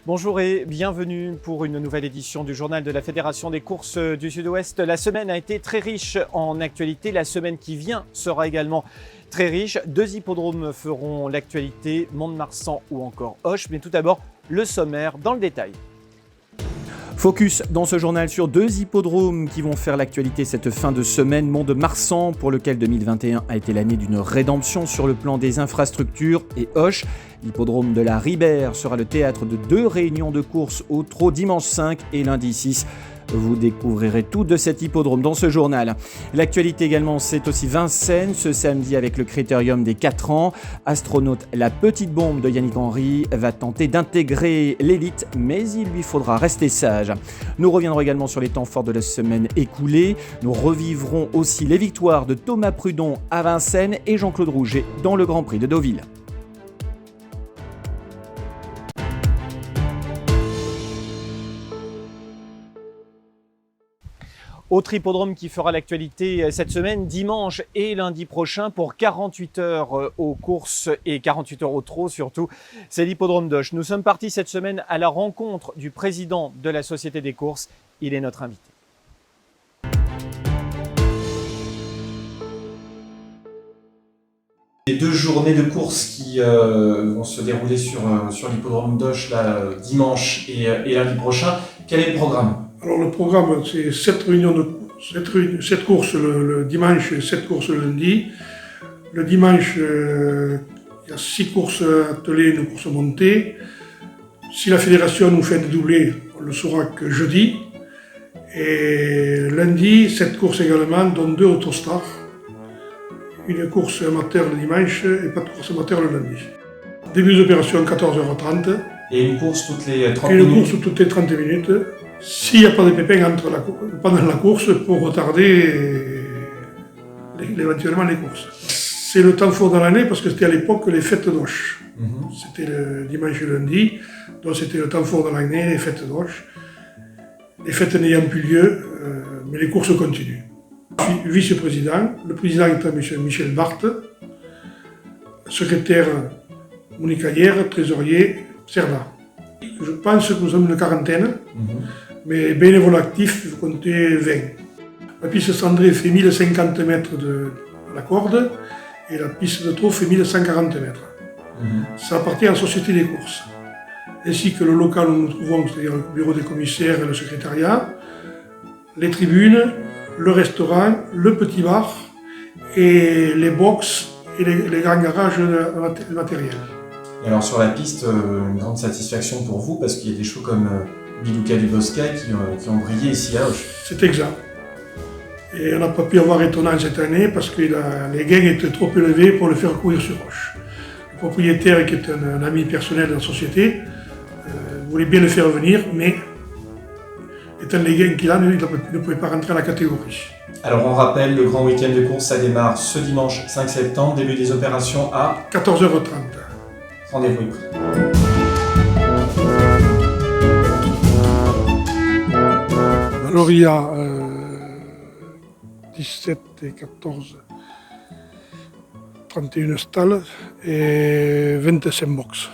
Bonjour et bienvenue pour une nouvelle édition du journal de la Fédération des courses du Sud-Ouest. La semaine a été très riche en actualité. La semaine qui vient sera également très riche. 2 hippodromes feront l'actualité, Mont-de-Marsan ou encore Auch. Mais tout d'abord, le sommaire dans le détail. Focus dans ce journal sur 2 hippodromes qui vont faire l'actualité cette fin de semaine. Mont-de-Marsan, pour lequel 2021 a été l'année d'une rédemption sur le plan des infrastructures, et Auch. L'hippodrome de la Ribère sera le théâtre de 2 réunions de course au trot dimanche 5 et lundi 6. Vous découvrirez tout de cet hippodrome dans ce journal. L'actualité également, c'est aussi Vincennes, ce samedi avec le critérium des 4 ans. Astronaute, la petite bombe de Yannick Henry, va tenter d'intégrer l'élite, mais il lui faudra rester sage. Nous reviendrons également sur les temps forts de la semaine écoulée. Nous revivrons aussi les victoires de Thomas Prudon à Vincennes et Jean-Claude Rouget dans le Grand Prix de Deauville. Autre hippodrome qui fera l'actualité cette semaine, dimanche et lundi prochain, pour 48 heures aux courses et 48 heures au trot surtout, c'est l'hippodrome d'Auch. Nous sommes partis cette semaine à la rencontre du président de la Société des courses. Il est notre invité. Les 2 journées de course qui vont se dérouler sur l'hippodrome d'Auch dimanche et lundi prochain, quel est le programme ? Alors le programme, c'est 7 courses le dimanche et 7 courses le lundi. Le dimanche, il y a 6 courses attelées, 1 course montée. Si la fédération nous fait des doublés, on le saura que jeudi. Et lundi, 7 courses également, dont 2 autostars. Une course amateur le dimanche et pas de course amateur le lundi. Début d'opération 14h30. Et une course toutes les 30 minutes. Une course toutes les 30 minutes. S'il n'y a pas de pépins pendant la course pour retarder éventuellement les courses. C'est le temps fort dans l'année parce que c'était à l'époque les fêtes d'Auch. C'était le dimanche et le lundi, donc c'était le temps fort dans l'année, les fêtes d'Auch. Les fêtes n'ayant plus lieu, mais les courses continuent. Je suis vice-président, le président est Michel Barthes, secrétaire Monique Ayer, trésorier Serda. Je pense que nous sommes une quarantaine. Mais bénévoles actifs, vous comptez 20. La piste cendrée fait 1050 mètres de la corde et la piste de trot fait 1140 mètres. Ça appartient à la Société des courses, ainsi que le local où nous nous trouvons, c'est-à-dire le bureau des commissaires et le secrétariat, les tribunes, le restaurant, le petit bar et les box et les grands garages de matériel. Et alors sur la piste, une grande satisfaction pour vous parce qu'il y a des chevaux comme Bilouka du Bosca qui ont brillé ici à Auch. C'est exact. Et on n'a pas pu avoir étonnant cette année parce que les gains étaient trop élevés pour le faire courir sur Auch. Le propriétaire, qui est un ami personnel de la société, voulait bien le faire venir, mais étant les gains qu'il a, il ne pouvait pas rentrer à la catégorie. Alors on rappelle, le grand week-end de course, ça démarre ce dimanche 5 septembre, début des opérations à 14h30. Rendez-vous est pris. Alors il y a 17 et 14, 31 stalles et 25 box.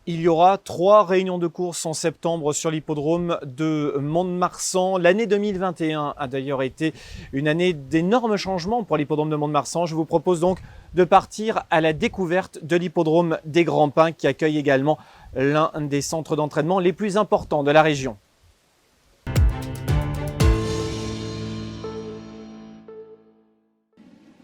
Il y aura 3 réunions de course en septembre sur l'hippodrome de Mont-de-Marsan. L'année 2021 a d'ailleurs été une année d'énormes changements pour l'hippodrome de Mont-de-Marsan. Je vous propose donc de partir à la découverte de l'hippodrome des Grands Pins qui accueille également l'un des centres d'entraînement les plus importants de la région.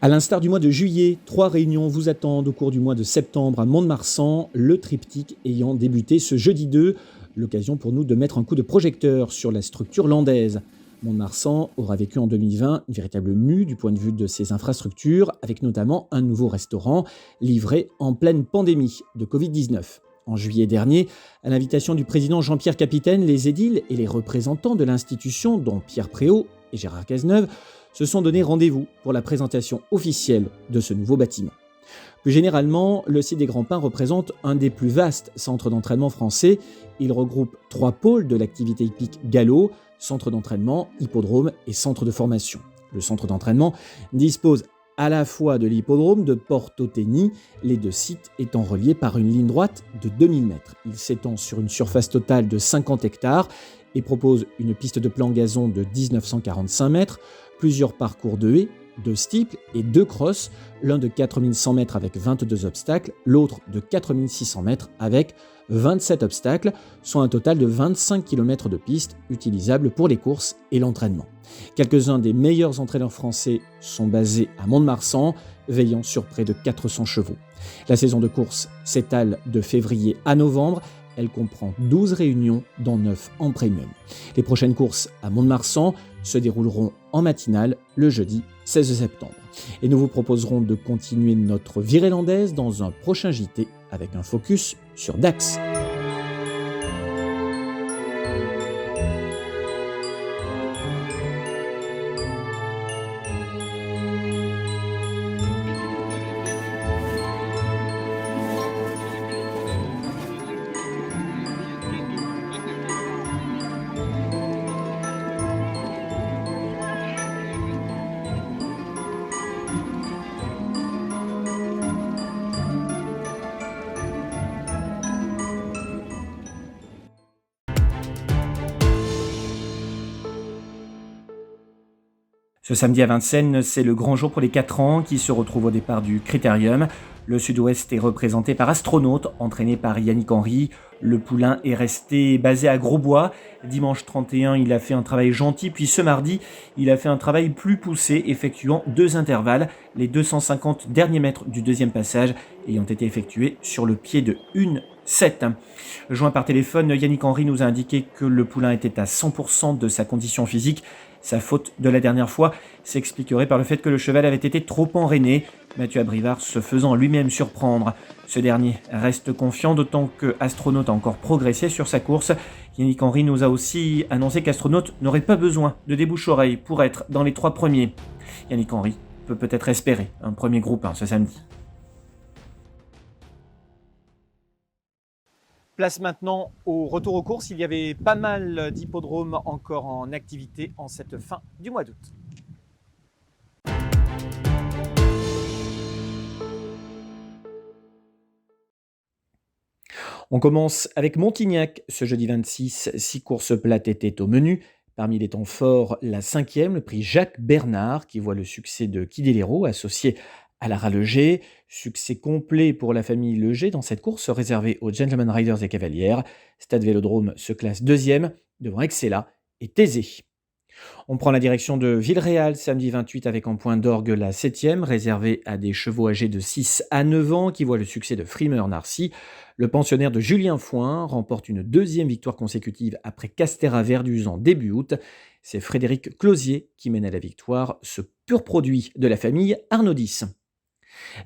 À l'instar du mois de juillet, 3 réunions vous attendent au cours du mois de septembre à Mont-de-Marsan, le triptyque ayant débuté ce jeudi 2, l'occasion pour nous de mettre un coup de projecteur sur la structure landaise. Mont-de-Marsan aura vécu en 2020 une véritable mue du point de vue de ses infrastructures, avec notamment un nouveau restaurant livré en pleine pandémie de Covid-19. En juillet dernier, à l'invitation du président Jean-Pierre Capitaine, les édiles et les représentants de l'institution, dont Pierre Préau et Gérard Cazeneuve, se sont donné rendez-vous pour la présentation officielle de ce nouveau bâtiment. Plus généralement, le site des Grands Pins représente un des plus vastes centres d'entraînement français. Il regroupe 3 pôles de l'activité hippique gallo, centre d'entraînement, hippodrome et centre de formation. Le centre d'entraînement dispose à la fois de l'hippodrome de Porto-Tenni, les 2 sites étant reliés par une ligne droite de 2000 mètres. Il s'étend sur une surface totale de 50 hectares et propose une piste de plan gazon de 1945 mètres, plusieurs parcours de haies, 2 steeples et 2 crosses, l'un de 4100 mètres avec 22 obstacles, l'autre de 4600 mètres avec 27 obstacles, soit un total de 25 km de pistes utilisables pour les courses et l'entraînement. Quelques-uns des meilleurs entraîneurs français sont basés à Mont-de-Marsan, veillant sur près de 400 chevaux. La saison de course s'étale de février à novembre. Elle comprend 12 réunions, dont 9 en premium. Les prochaines courses à Mont-de-Marsan se dérouleront en matinale le jeudi 16 septembre. Et nous vous proposerons de continuer notre virée landaise dans un prochain JT avec un focus sur Dax. Ce samedi à Vincennes, c'est le grand jour pour les 4 ans qui se retrouvent au départ du Critérium. Le Sud-Ouest est représenté par Astronaute, entraîné par Yannick Henry. Le poulain est resté basé à Grosbois. Dimanche 31, il a fait un travail gentil, puis ce mardi, il a fait un travail plus poussé, effectuant 2 intervalles, les 250 derniers mètres du deuxième passage ayant été effectués sur le pied de 1,7. Joint par téléphone, Yannick Henry nous a indiqué que le poulain était à 100% de sa condition physique. Sa faute de la dernière fois s'expliquerait par le fait que le cheval avait été trop enrainé, Mathieu Abrivard se faisant lui-même surprendre. Ce dernier reste confiant, d'autant que Astronaute a encore progressé sur sa course. Yannick Henry nous a aussi annoncé qu'Astronaute n'aurait pas besoin de débouche-oreille pour être dans les 3 premiers. Yannick Henry peut peut-être espérer un premier groupe 1 ce samedi. Place maintenant au retour aux courses. Il y avait pas mal d'hippodromes encore en activité en cette fin du mois d'août. On commence avec Montignac. Ce jeudi 26, 6 courses plates étaient au menu. Parmi les temps forts, la 5e, le prix Jacques Bernard, qui voit le succès de Kidélero associé à Lara Leger. Succès complet pour la famille Leger dans cette course réservée aux Gentlemen Riders et Cavalières. Stade Vélodrome se classe 2e devant Excella et Thésée. On prend la direction de Villeréal samedi 28 avec en point d'orgue la 7e, réservée à des chevaux âgés de 6 à 9 ans qui voit le succès de Frimeur Narcy. Le pensionnaire de Julien Foin remporte une 2e victoire consécutive après Castera Verduzan début août. C'est Frédéric Closier qui mène à la victoire, ce pur produit de la famille Arnaudis.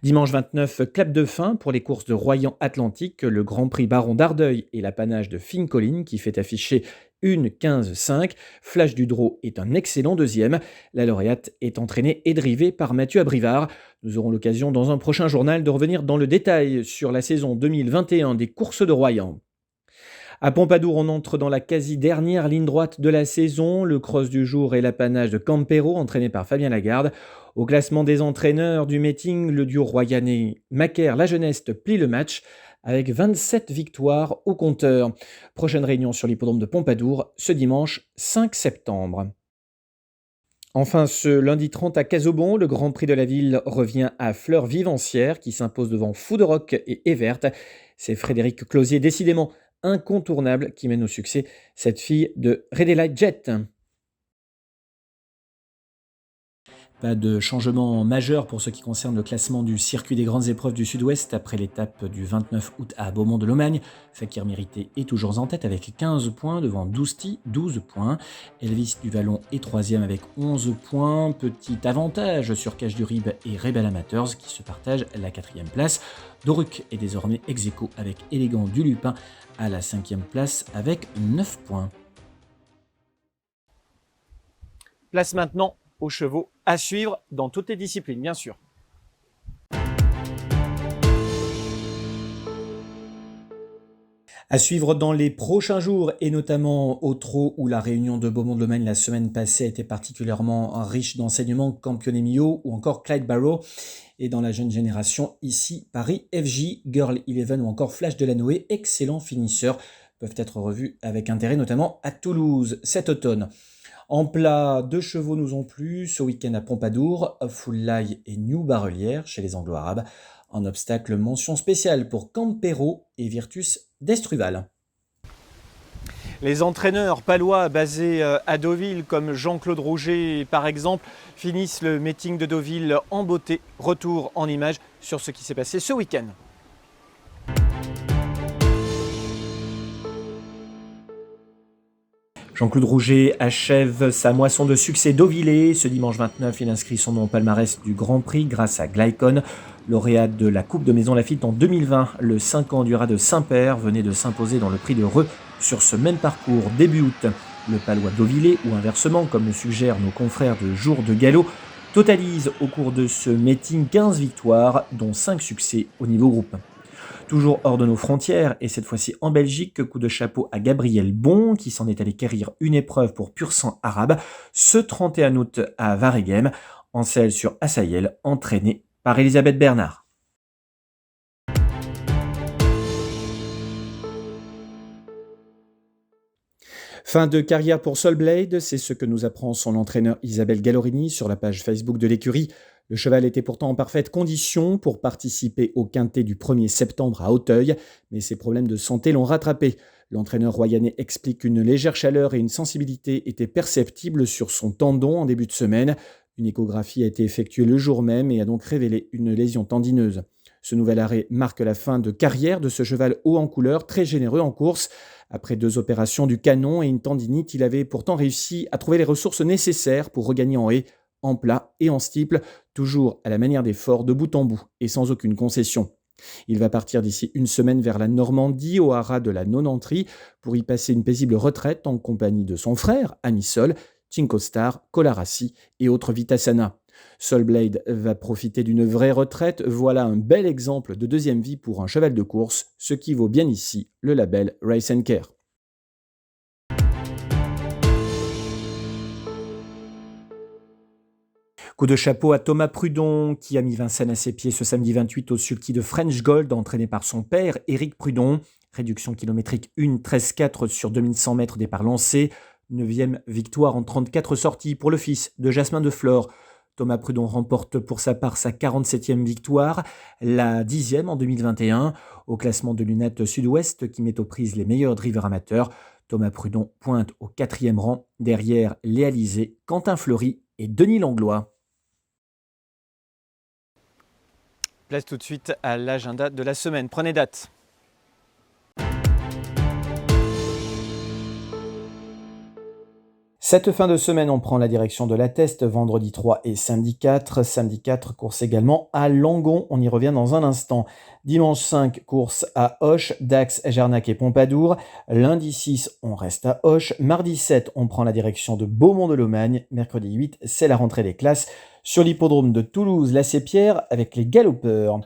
Dimanche 29, clap de fin pour les courses de Royan Atlantique, le Grand Prix Baron d'Ardeuil et l'apanage de Fine Colline qui fait afficher 1,15,5. Flash du Drô est un excellent 2e. La lauréate est entraînée et drivée par Mathieu Abrivard. Nous aurons l'occasion dans un prochain journal de revenir dans le détail sur la saison 2021 des courses de Royan. À Pompadour, on entre dans la quasi-dernière ligne droite de la saison. Le cross du jour est l'apanage de Campero, entraîné par Fabien Lagarde. Au classement des entraîneurs du meeting, le duo royanais Macaire-La Jeunesse plie le match avec 27 victoires au compteur. Prochaine réunion sur l'hippodrome de Pompadour, ce dimanche 5 septembre. Enfin, ce lundi 30 à Casaubon, le Grand Prix de la ville revient à Fleur Vivancière qui s'impose devant Fou de Rock et Evert. C'est Frédéric Closier, décidément incontournable, qui mène au succès cette fille de Redelight Jet. Pas de changement majeur pour ce qui concerne le classement du circuit des grandes épreuves du Sud-Ouest après l'étape du 29 août à Beaumont-de-Lomagne. Fakir Mérité est toujours en tête avec 15 points devant Dousti, 12 points. Elvis du Vallon est 3e avec 11 points. Petit avantage sur Cache du Rib et Rebel Amateurs qui se partagent la 4e place. Doruc est désormais ex-aequo avec Élégant du Lupin à la 5e place avec 9 points. Place maintenant aux chevaux à suivre dans toutes les disciplines, bien sûr. À suivre dans les prochains jours et notamment au trot où la réunion de Beaumont-de-Lomagne la semaine passée a été particulièrement riche d'enseignements, Campione Mio ou encore Clyde Barrow. Et dans la jeune génération, ici, Paris FJ, Girl 11 ou encore Flash Delanoë, excellents finisseurs, peuvent être revus avec intérêt, notamment à Toulouse cet automne. En plat, 2 chevaux nous ont plu ce week-end à Pompadour, Full Lie et New Barrelière chez les Anglo-Arabes. En obstacle, mention spéciale pour Campero et Virtus d'Estruval. Les entraîneurs palois basés à Deauville, comme Jean-Claude Rouget par exemple, finissent le meeting de Deauville en beauté. Retour en images sur ce qui s'est passé ce week-end. Jean-Claude Rouget achève sa moisson de succès Deauvillé. Ce dimanche 29, il inscrit son nom au palmarès du Grand Prix grâce à Glycon. Lauréat de la Coupe de Maison Lafitte en 2020, le 5 ans du Rat de Saint-Père venait de s'imposer dans le Prix de Reux sur ce même parcours début août. Le Palois Deauvillé, ou inversement, comme le suggèrent nos confrères de Jour de Galop, totalise au cours de ce meeting 15 victoires, dont 5 succès au niveau groupe. Toujours hors de nos frontières, et cette fois-ci en Belgique, coup de chapeau à Gabriel Bon, qui s'en est allé quérir une épreuve pour pur sang arabe, ce 31 août à Waregem, en selle sur Assayel, entraîné par Elisabeth Bernard. Fin de carrière pour Soulblade, c'est ce que nous apprend son entraîneur Isabelle Gallorini sur la page Facebook de l'écurie. Le cheval était pourtant en parfaite condition pour participer au quintet du 1er septembre à Auteuil, mais ses problèmes de santé l'ont rattrapé. L'entraîneur royanais explique qu'une légère chaleur et une sensibilité étaient perceptibles sur son tendon en début de semaine. Une échographie a été effectuée le jour même et a donc révélé une lésion tendineuse. Ce nouvel arrêt marque la fin de carrière de ce cheval haut en couleur, très généreux en course. Après 2 opérations du canon et une tendinite, il avait pourtant réussi à trouver les ressources nécessaires pour regagner en haie, en plat et en steeple, toujours à la manière des forts de bout en bout et sans aucune concession. Il va partir d'ici une semaine vers la Normandie, au haras de la Nonanterie, pour y passer une paisible retraite en compagnie de son frère, Amisol, Cinco Star, Colarassi et autres Vitasana. Soulblade va profiter d'une vraie retraite, voilà un bel exemple de deuxième vie pour un cheval de course, ce qui vaut bien ici le label Race & Care. Coup de chapeau à Thomas Prudon, qui a mis Vincennes à ses pieds ce samedi 28 au sulky de French Gold, entraîné par son père, Éric Prudon. Réduction kilométrique 1,13,4 sur 2100 mètres départ lancé. 9e victoire en 34 sorties pour le fils de Jasmin de Flore. Thomas Prudon remporte pour sa part sa 47e victoire, la 10e en 2021. Au classement de Lunette Sud-Ouest, qui met aux prises les meilleurs drivers amateurs, Thomas Prudon pointe au 4e rang, derrière Léa Lisée, Quentin Fleury et Denis Langlois. Place tout de suite à l'agenda de la semaine. Prenez date. Cette fin de semaine, on prend la direction de la Teste, vendredi 3 et samedi 4. Samedi 4, course également à Langon, on y revient dans un instant. Dimanche 5, course à Auch, Dax, Jarnac et Pompadour. Lundi 6, on reste à Auch. Mardi 7, on prend la direction de Beaumont-de-Lomagne. Mercredi 8, c'est la rentrée des classes sur l'hippodrome de Toulouse, la Sépierre, avec les galopeurs.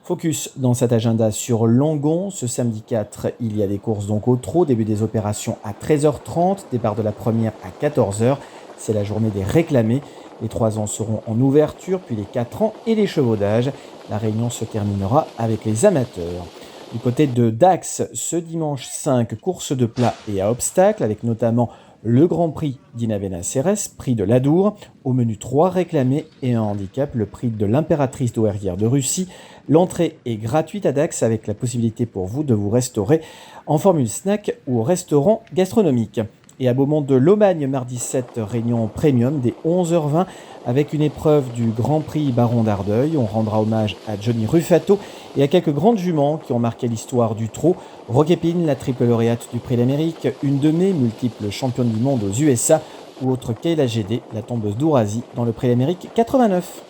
Focus dans cet agenda sur Langon. Ce samedi 4, il y a des courses donc au trot. Début des opérations à 13h30. Départ de la première à 14h. C'est la journée des réclamés. Les 3 ans seront en ouverture, puis les 4 ans et les chevaux d'âge. La réunion se terminera avec les amateurs. Du côté de Dax, ce dimanche 5, course de plat et à obstacles, avec notamment le Grand Prix d'Inavena Cérès, prix de l'Adour, au menu 3 réclamés et un handicap, le prix de l'impératrice douairière de Russie. L'entrée est gratuite à Dax avec la possibilité pour vous de vous restaurer en formule snack ou au restaurant gastronomique. et à Beaumont de Lomagne mardi 7, réunion premium dès 11h20 avec une épreuve du Grand Prix Baron d'Ardeuil. On rendra hommage à Johnny Ruffato et à quelques grandes juments qui ont marqué l'histoire du trot. Roquépine, la triple lauréate du Prix d'Amérique, une de mes multiples championne du monde aux USA, ou autre Kayla Gédé, la tombeuse d'Ourasie dans le Prix d'Amérique 89.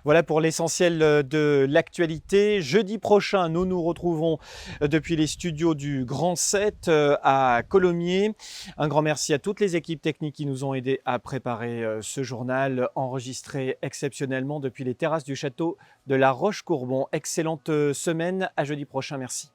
Voilà pour l'essentiel de l'actualité. Jeudi prochain, nous nous retrouvons depuis les studios du Grand 7 à Colomiers. Un grand merci à toutes les équipes techniques qui nous ont aidés à préparer ce journal enregistré exceptionnellement depuis les terrasses du château de La Roche-Courbon. Excellente semaine, à jeudi prochain, merci.